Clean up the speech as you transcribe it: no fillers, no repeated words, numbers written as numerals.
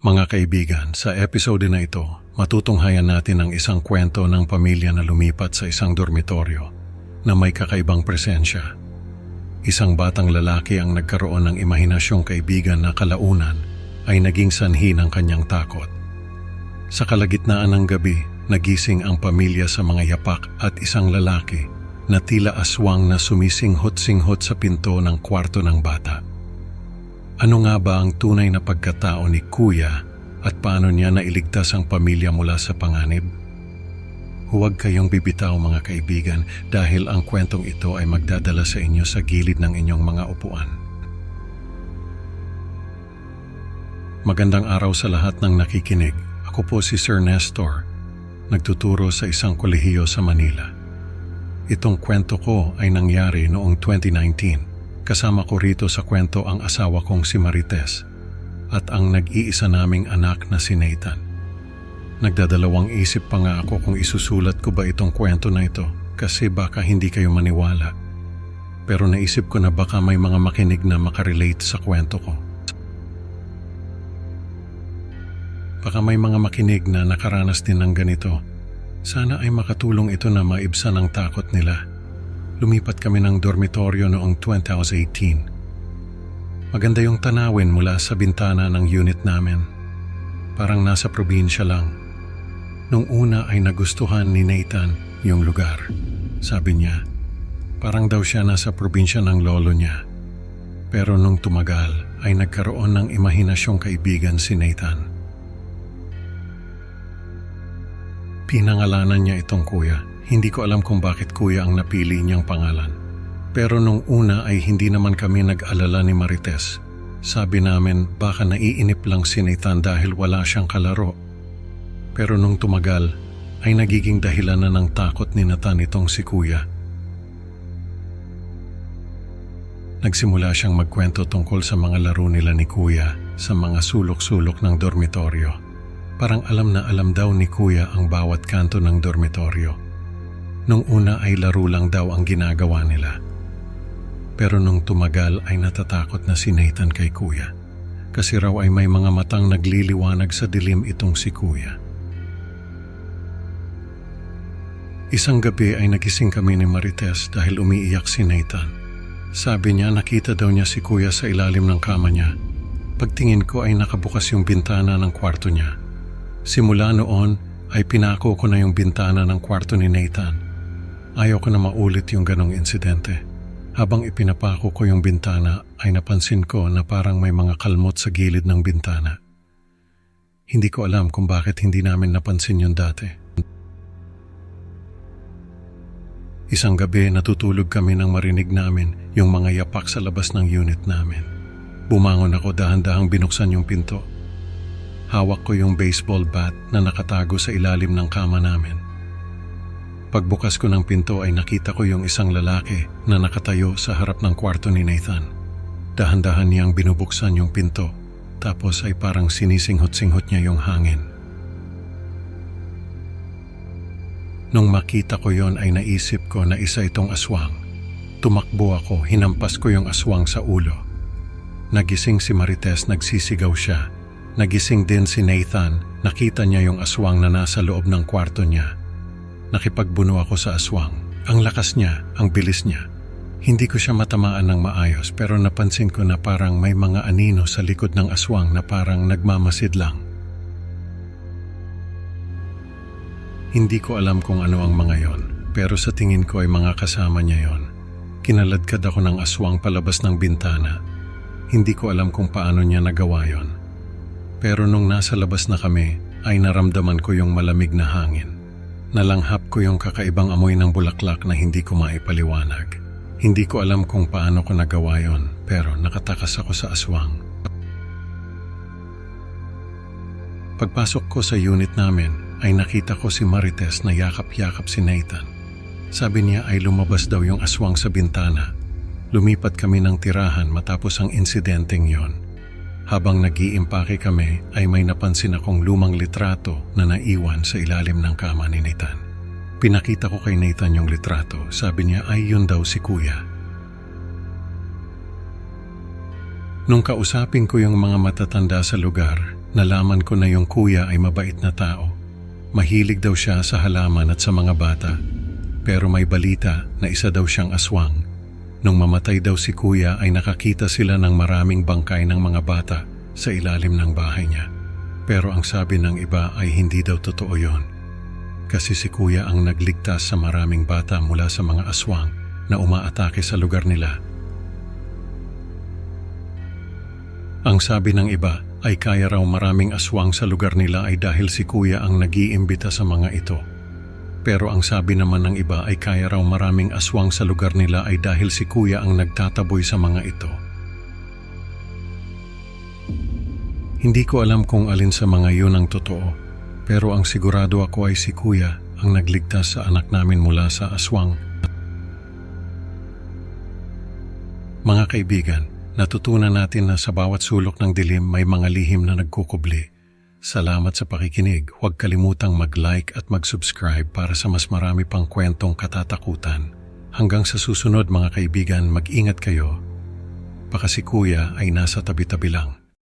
Mga kaibigan, sa episode na ito, matutunghayan natin ang isang kwento ng pamilya na lumipat sa isang dormitoryo na may kakaibang presensya. Isang batang lalaki ang nagkaroon ng imahinasyong kaibigan na kalaunan ay naging sanhi ng kanyang takot. Sa kalagitnaan ng gabi, nagising ang pamilya sa mga yapak at isang lalaki na tila aswang na sumisinghot-singhot sa pinto ng kwarto ng bata. Ano nga ba ang tunay na pagkatao ni Kuya at paano niya nailigtas ang pamilya mula sa panganib? Huwag kayong bibitaw mga kaibigan dahil ang kwentong ito ay magdadala sa inyo sa gilid ng inyong mga upuan. Magandang araw sa lahat ng nakikinig. Ako po si Sir Nestor, nagtuturo sa isang kolehiyo sa Manila. Itong kwento ko ay nangyari noong 2019. Kasama ko rito sa kwento ang asawa kong si Marites at ang nag-iisa naming anak na si Nathan. Nagdadalawang isip pa nga ako kung isusulat ko ba itong kwento na ito kasi baka hindi kayo maniwala. Pero naisip ko na baka may mga makinig na makarelate sa kwento ko. Baka may mga makinig na nakaranas din ng ganito. Sana ay makatulong ito na maibsan ang takot nila. Lumipat kami ng dormitoryo noong 2018. Maganda yung tanawin mula sa bintana ng unit namin. Parang nasa probinsya lang. Nung una ay nagustuhan ni Nathan yung lugar. Sabi niya, parang daw siya nasa probinsya ng lolo niya. Pero nung tumagal ay nagkaroon ng imahinasyong kaibigan si Nathan. Pinangalanan niya itong Kuya. Hindi ko alam kung bakit Kuya ang napili niyang pangalan. Pero nung una ay hindi naman kami nag-alala ni Marites. Sabi namin baka naiinip lang si Nathan dahil wala siyang kalaro. Pero nung tumagal ay nagiging dahilan na ng takot ni Nathan itong si Kuya. Nagsimula siyang magkwento tungkol sa mga laro nila ni Kuya sa mga sulok-sulok ng dormitoryo. Parang alam na alam daw ni Kuya ang bawat kanto ng dormitoryo. Nung una ay laro lang daw ang ginagawa nila. Pero nung tumagal ay natatakot na si Nathan kay Kuya. Kasi raw ay may mga matang nagliliwanag sa dilim itong si Kuya. Isang gabi ay nagising kami ni Marites dahil umiiyak si Nathan. Sabi niya nakita daw niya si Kuya sa ilalim ng kama niya. Pagtingin ko ay nakabukas yung bintana ng kwarto niya. Simula noon ay pinako ko na yung bintana ng kwarto ni Nathan. Ayaw ko na maulit yung ganong insidente. Habang ipinapako ko yung bintana ay napansin ko na parang may mga kalmot sa gilid ng bintana. Hindi ko alam kung bakit hindi namin napansin yun dati. Isang gabi natutulog kami nang marinig namin yung mga yapak sa labas ng unit namin. Bumangon ako dahan-dahang binuksan yung pinto. Hawak ko yung baseball bat na nakatago sa ilalim ng kama namin. Pagbukas ko ng pinto ay nakita ko yung isang lalaki na nakatayo sa harap ng kwarto ni Nathan. Dahan-dahan niyang binubuksan yung pinto, tapos ay parang sinisinghot-singhot niya yung hangin. Nung makita ko yon ay naisip ko na isa itong aswang. Tumakbo ako, hinampas ko yung aswang sa ulo. Nagising si Marites, nagsisigaw siya. Nagising din si Nathan, nakita niya yung aswang na nasa loob ng kwarto niya. Nakipagbuno ako sa aswang. Ang lakas niya, ang bilis niya. Hindi ko siya matamaan ng maayos pero napansin ko na parang may mga anino sa likod ng aswang na parang nagmamasid lang. Hindi ko alam kung ano ang mga yon, pero sa tingin ko ay mga kasama niya yon. Kinaladkad ako ng aswang palabas ng bintana. Hindi ko alam kung paano niya nagawa yon. Pero nung nasa labas na kami, ay naramdaman ko yung malamig na hangin. Nalanghap ko yung kakaibang amoy ng bulaklak na hindi ko maipaliwanag. Hindi ko alam kung paano ko nagawa yon, pero nakatakas ako sa aswang. Pagpasok ko sa unit namin, ay nakita ko si Marites na yakap-yakap si Nathan. Sabi niya ay lumabas daw yung aswang sa bintana. Lumipat kami ng tirahan matapos ang insidenteng yon. Habang nag-iimpake kami ay may napansin akong lumang litrato na naiwan sa ilalim ng kama ni Nathan. Pinakita ko kay Nathan yung litrato. Sabi niya ay yun daw si Kuya. Nung kausapin ko yung mga matatanda sa lugar, Nalaman ko na yung kuya ay mabait na tao. Mahilig daw siya sa halaman at sa mga bata. Pero may balita na isa daw siyang aswang. Nung mamatay daw si kuya ay nakakita sila ng maraming bangkay ng mga bata sa ilalim ng bahay niya. Pero ang sabi ng iba ay hindi daw totoo yon. Kasi si kuya ang nagligtas sa maraming bata mula sa mga aswang na umaatake sa lugar nila. Ang sabi ng iba ay kaya raw maraming aswang sa lugar nila ay dahil si kuya ang nag-iimbita sa mga ito. Pero ang sabi naman ng iba ay kaya raw maraming aswang sa lugar nila ay dahil si kuya ang nagtataboy sa mga ito. Hindi ko alam kung alin sa mga yun ang totoo, pero ang sigurado ako ay si kuya ang nagligtas sa anak namin mula sa aswang. Mga kaibigan, natutunan natin na sa bawat sulok ng dilim may mga lihim na nagkukubli. Salamat sa pakikinig. Huwag kalimutang mag-like at mag-subscribe para sa mas marami pang kwentong katatakutan. Hanggang sa susunod mga kaibigan, mag-ingat kayo. Baka si kuya ay nasa tabi-tabi lang.